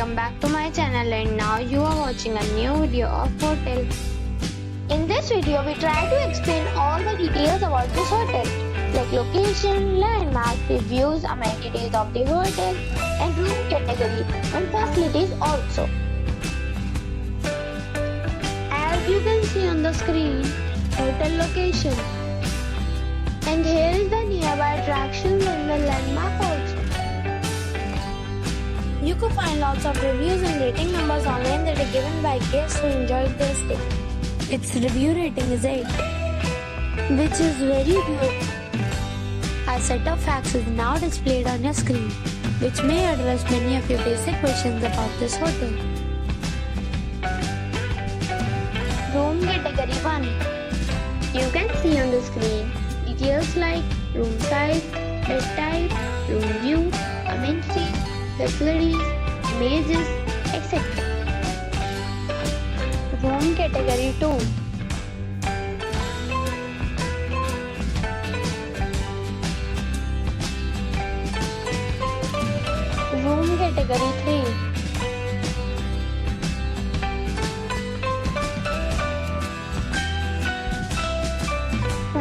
welcome back to my channel, and now you are watching a new video of hotel. In this video we try to explain all the details about this hotel, like location, landmarks, reviews, amenities of the hotel and room category and facilities also. As you can see on the screen, hotel location, and here is the nearby attractions and the landmark also. You could find lots of reviews and rating numbers online that are given by guests who enjoyed their stay. Its review rating is 8, which is very good. A set of facts is now displayed on your screen, which may address many of your basic questions about this hotel. Room category 1. You can see on the screen details like room size, bed type, room view, amenities, facilities, images, etc. Room category 2. Room category 3.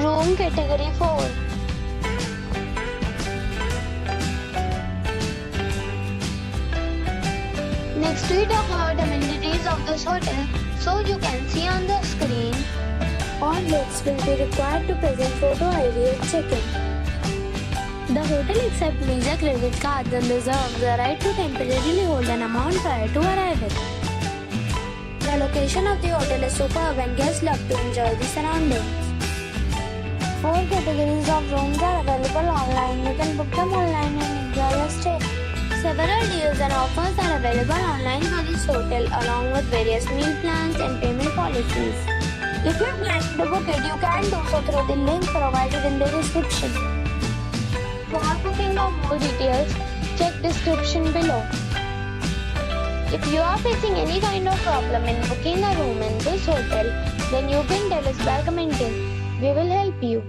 Room category 4. Next we talk about amenities of this hotel. So you can see on the screen, all guests will be required to present photo ID at check-in. The hotel accepts major credit cards and reserves the right to temporarily hold an amount prior to arrival. The location of the hotel is superb and guests love to enjoy the surroundings. 4 categories of rooms are available online. You can book them online and enjoy your stay. Several deals and offers are available online for this hotel, along with various meal plans and payment policies. If you are planning to book it, you can do so through the link provided in the description. For booking or more details, check description below. If you are facing any kind of problem in booking a room in this hotel, then you can tell us by commenting. We will help you.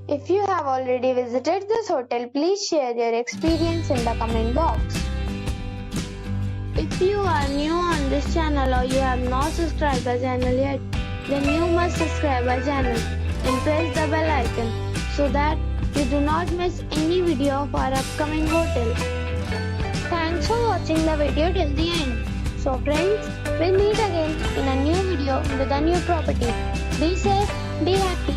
If you have already visited this hotel, please share your experience in the comment box. If you are new on this channel or you have not subscribed our channel yet, then you must subscribe our channel and press the bell icon so that you do not miss any video of our upcoming hotel. Thanks for watching the video till the end. So friends, we'll meet again in a new video with a new property. Be safe, be happy.